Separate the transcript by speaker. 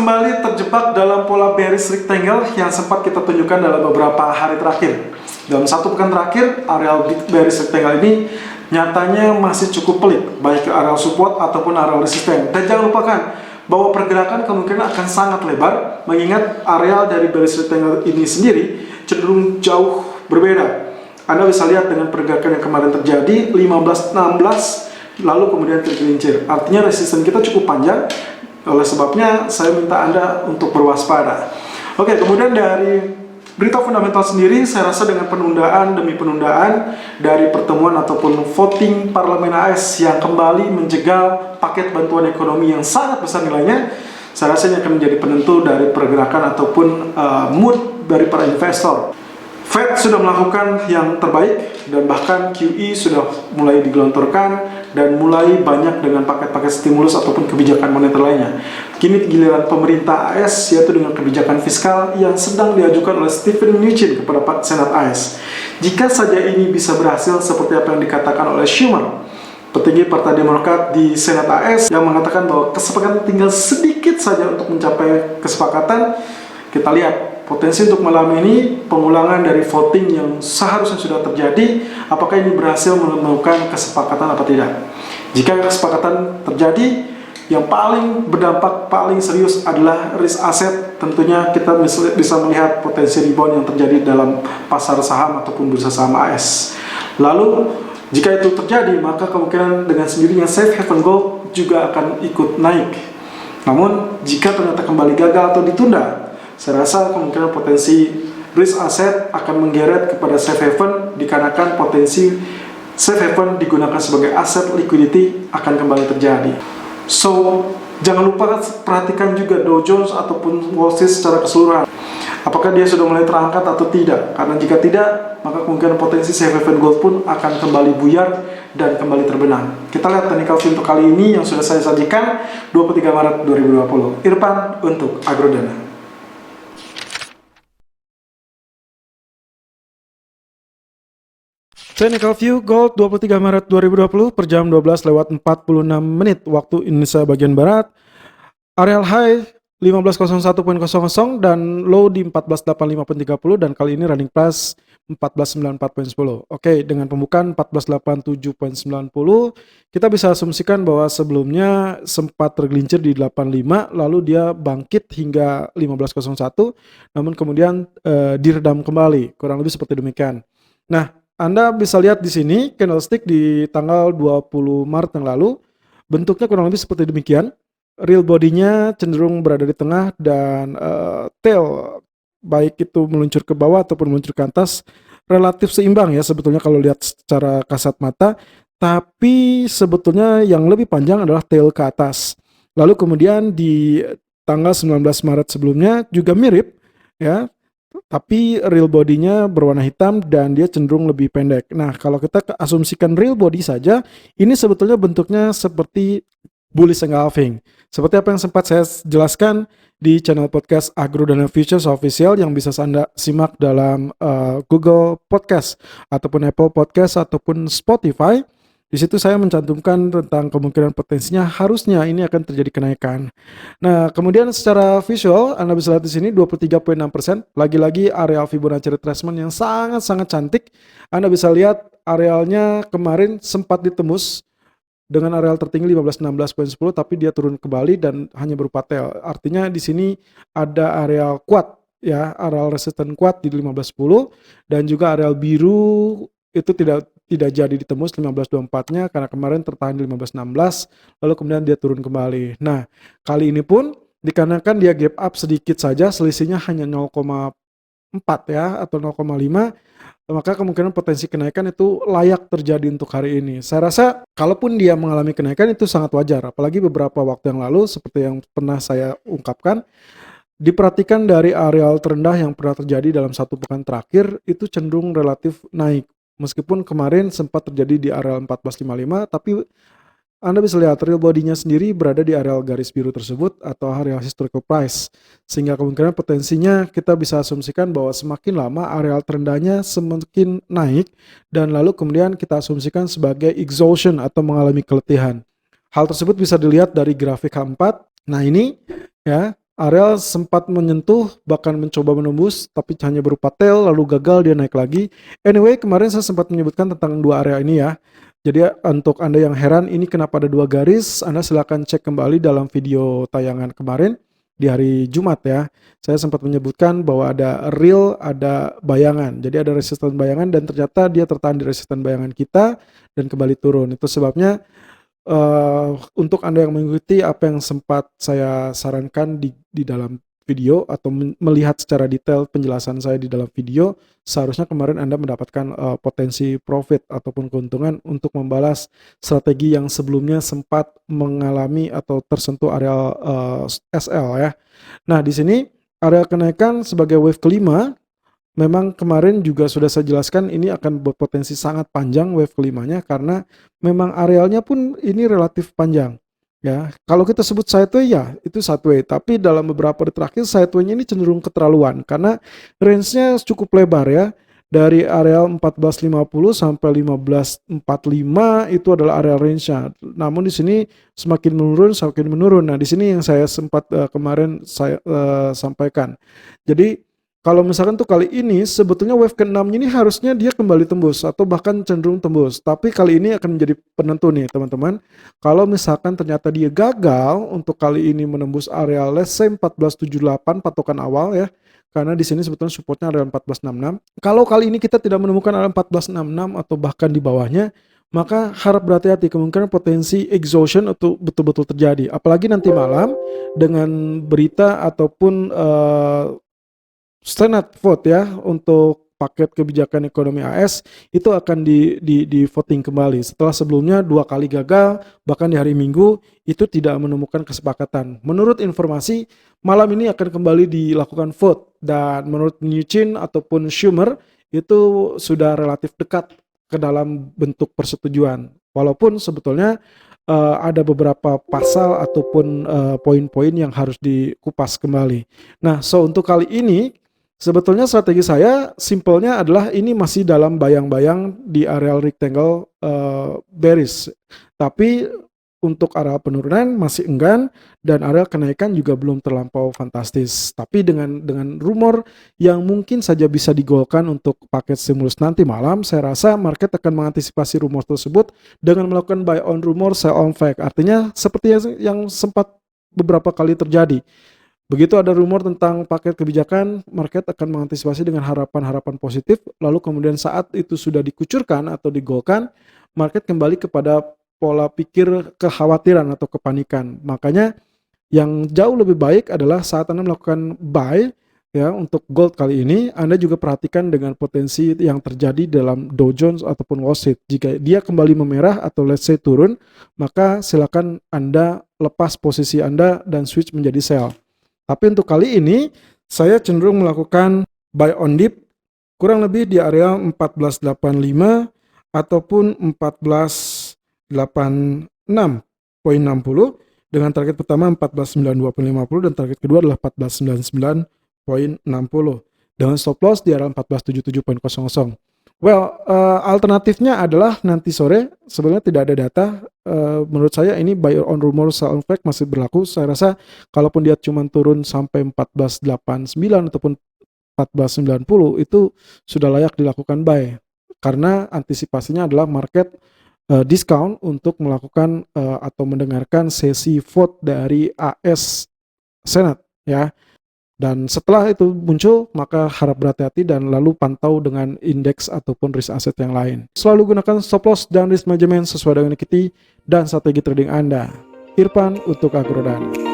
Speaker 1: kembali terjebak dalam pola bearish rectangle yang sempat kita tunjukkan dalam beberapa hari terakhir. Dalam satu pekan terakhir, areal bearish rectangle ini nyatanya masih cukup pelik, baik ke areal support ataupun areal resisten. Dan jangan lupakan bahwa pergerakan kemungkinan akan sangat lebar, mengingat areal dari bearish rectangle ini sendiri cenderung jauh berbeda. Anda bisa lihat dengan pergerakan yang kemarin terjadi 15-16, lalu kemudian tergelincir. Artinya resisten kita cukup panjang. Oleh sebabnya saya minta Anda untuk berwaspada. Oke, kemudian dari berita fundamental sendiri, saya rasa dengan penundaan demi penundaan dari pertemuan ataupun voting parlemen AS yang kembali menjegal paket bantuan ekonomi yang sangat besar nilainya, saya rasa ini akan menjadi penentu dari pergerakan ataupun mood dari para investor. Fed sudah melakukan yang terbaik dan bahkan QE sudah mulai digelontorkan dan mulai banyak dengan paket-paket stimulus ataupun kebijakan moneter lainnya. Kini giliran pemerintah AS, yaitu dengan kebijakan fiskal yang sedang diajukan oleh Steven Mnuchin kepada Senat AS. Jika saja ini bisa berhasil seperti apa yang dikatakan oleh Schumer, petinggi Partai Demokrat di Senat AS, yang mengatakan bahwa kesepakatan tinggal sedikit saja untuk mencapai kesepakatan, kita lihat potensi untuk malam ini pengulangan dari voting yang seharusnya sudah terjadi, apakah ini berhasil menemukan kesepakatan apa tidak. Jika kesepakatan terjadi, yang paling berdampak paling serius adalah risk asset. Tentunya kita bisa melihat potensi rebound yang terjadi dalam pasar saham ataupun bursa saham AS. Lalu jika itu terjadi, maka kemungkinan dengan sendirinya safe haven gold juga akan ikut naik. Namun jika ternyata kembali gagal atau ditunda, saya rasa kemungkinan potensi risk asset akan menggeret kepada safe haven, dikarenakan potensi safe haven digunakan sebagai aset liquidity akan kembali terjadi. So, jangan lupa perhatikan juga Dow Jones ataupun Wall Street secara keseluruhan. Apakah dia sudah mulai terangkat atau tidak? Karena jika tidak, maka kemungkinan potensi safe haven gold pun akan kembali buyar dan kembali terbenam. Kita lihat technical view untuk kali ini yang sudah saya sajikan 23 Maret 2020. Irfan untuk Agrodana. Technical view gold 23 Maret 2020 per jam 12:46 waktu Indonesia bagian Barat. Areal high 1501.00 dan low di 1485.30 dan kali ini running price 1494.10. Oke, dengan pembukaan 1487.90, kita bisa asumsikan bahwa sebelumnya sempat tergelincir di 85, lalu dia bangkit hingga 1501, namun kemudian diredam kembali, kurang lebih seperti demikian. Nah, Anda bisa lihat di sini candlestick di tanggal 20 Maret yang lalu, bentuknya kurang lebih seperti demikian. Real body-nya cenderung berada di tengah dan tail baik itu meluncur ke bawah ataupun meluncur ke atas relatif seimbang ya sebetulnya kalau lihat secara kasat mata, tapi sebetulnya yang lebih panjang adalah tail ke atas. Lalu kemudian di tanggal 19 Maret sebelumnya juga mirip ya, tapi real body-nya berwarna hitam dan dia cenderung lebih pendek. Nah, kalau kita asumsikan real body saja, ini sebetulnya bentuknya seperti bullish engulfing. Seperti apa yang sempat saya jelaskan di channel podcast Agrodana Futures Official yang bisa Anda simak dalam Google Podcast ataupun Apple Podcast ataupun Spotify. Di situ saya mencantumkan tentang kemungkinan potensinya harusnya ini akan terjadi kenaikan. Nah, kemudian secara visual Anda bisa lihat di sini 23.6%. Lagi-lagi areal Fibonacci retracement yang sangat-sangat cantik. Anda bisa lihat arealnya kemarin sempat ditembus dengan areal tertinggi 1516.10 tapi dia turun kembali dan hanya berupa tail. Artinya di sini ada areal kuat ya, areal resisten kuat di 1510 dan juga areal biru itu tidak jadi ditembus 1524-nya karena kemarin tertahan di 1516 lalu kemudian dia turun kembali. Nah, kali ini pun dikarenakan dia gap up sedikit saja, selisihnya hanya 0,4 ya atau 0,5, maka kemungkinan potensi kenaikan itu layak terjadi untuk hari ini. Saya rasa kalaupun dia mengalami kenaikan itu sangat wajar, apalagi beberapa waktu yang lalu seperti yang pernah saya ungkapkan, diperhatikan dari areal terendah yang pernah terjadi dalam satu pekan terakhir itu cenderung relatif naik. Meskipun kemarin sempat terjadi di areal 1455, tapi Anda bisa lihat real body-nya sendiri berada di areal garis biru tersebut atau areal historical price. Sehingga kemungkinan potensinya kita bisa asumsikan bahwa semakin lama areal terendahnya semakin naik dan lalu kemudian kita asumsikan sebagai exhaustion atau mengalami keletihan. Hal tersebut bisa dilihat dari grafik H4. Nah ini ya, Area sempat menyentuh bahkan mencoba menembus tapi hanya berupa tail lalu gagal dia naik lagi. Anyway, kemarin saya sempat menyebutkan tentang dua area ini ya. Jadi untuk Anda yang heran ini kenapa ada dua garis, Anda silakan cek kembali dalam video tayangan kemarin di hari Jumat ya. Saya sempat menyebutkan bahwa ada real, ada bayangan. Jadi ada resisten bayangan dan ternyata dia tertahan di resisten bayangan kita dan kembali turun. Itu sebabnya untuk Anda yang mengikuti apa yang sempat saya sarankan di dalam video atau melihat secara detail penjelasan saya di dalam video, seharusnya kemarin Anda mendapatkan potensi profit ataupun keuntungan untuk membalas strategi yang sebelumnya sempat mengalami atau tersentuh area SL ya. Nah, di sini area kenaikan sebagai wave kelima. Memang kemarin juga sudah saya jelaskan ini akan berpotensi sangat panjang wave kelimanya karena memang arealnya pun ini relatif panjang ya. Kalau kita sebut sideway ya itu sideway, tapi dalam beberapa hari terakhir sideway-nya ini cenderung keterlaluan karena range-nya cukup lebar ya. Dari areal 1450 sampai 1545 itu adalah area range-nya. Namun di sini semakin menurun. Nah, di sini yang saya sempat kemarin saya sampaikan. Jadi kalau misalkan tuh kali ini sebetulnya wave ke-6 ini harusnya dia kembali tembus atau bahkan cenderung tembus. Tapi kali ini akan menjadi penentu nih teman-teman. Kalau misalkan ternyata dia gagal untuk kali ini menembus area let's say 1478 patokan awal ya. Karena di sini sebetulnya supportnya area 1466. Kalau kali ini kita tidak menemukan area 1466 atau bahkan di bawahnya, maka harap berhati-hati kemungkinan potensi exhaustion itu betul-betul terjadi. Apalagi nanti malam dengan berita ataupun Senate vote ya untuk paket kebijakan ekonomi AS itu akan di voting kembali setelah sebelumnya 2 kali gagal, bahkan di hari Minggu itu tidak menemukan kesepakatan. Menurut informasi malam ini akan kembali dilakukan vote dan menurut Mnuchin ataupun Schumer itu sudah relatif dekat ke dalam bentuk persetujuan. Walaupun sebetulnya ada beberapa pasal ataupun poin-poin yang harus dikupas kembali. Nah, so untuk kali ini sebetulnya strategi saya simpelnya adalah ini masih dalam bayang-bayang di areal rectangle bearish. Tapi untuk area penurunan masih enggan dan area kenaikan juga belum terlampau fantastis. Tapi dengan rumor yang mungkin saja bisa digolkan untuk paket stimulus nanti malam, saya rasa market akan mengantisipasi rumor tersebut dengan melakukan buy on rumor, sell on fact. Artinya seperti yang sempat beberapa kali terjadi. Begitu ada rumor tentang paket kebijakan, market akan mengantisipasi dengan harapan-harapan positif, lalu kemudian saat itu sudah dikucurkan atau digolkan, market kembali kepada pola pikir kekhawatiran atau kepanikan. Makanya yang jauh lebih baik adalah saat Anda melakukan buy ya untuk gold kali ini, Anda juga perhatikan dengan potensi yang terjadi dalam Dow Jones ataupun Wall Street. Jika dia kembali memerah atau let's say turun, maka silakan Anda lepas posisi Anda dan switch menjadi sell. Tapi untuk kali ini saya cenderung melakukan buy on dip kurang lebih di area 1485 ataupun 1486.60 dengan target pertama 1492.50 dan target kedua adalah 1499.60 dengan stop loss di area 1477.00. Well, alternatifnya adalah nanti sore sebenarnya tidak ada data. Menurut saya ini buy on rumor sell on fact masih berlaku. Saya rasa kalaupun dia cuma turun sampai 1489 ataupun 1490 itu sudah layak dilakukan buy. Karena antisipasinya adalah market discount untuk melakukan atau mendengarkan sesi vote dari AS Senate ya. Dan setelah itu muncul, maka harap berhati-hati dan lalu pantau dengan indeks ataupun risk asset yang lain. Selalu gunakan stop loss dan risk management sesuai dengan equity dan strategi trading Anda. Irfan untuk Agrodana.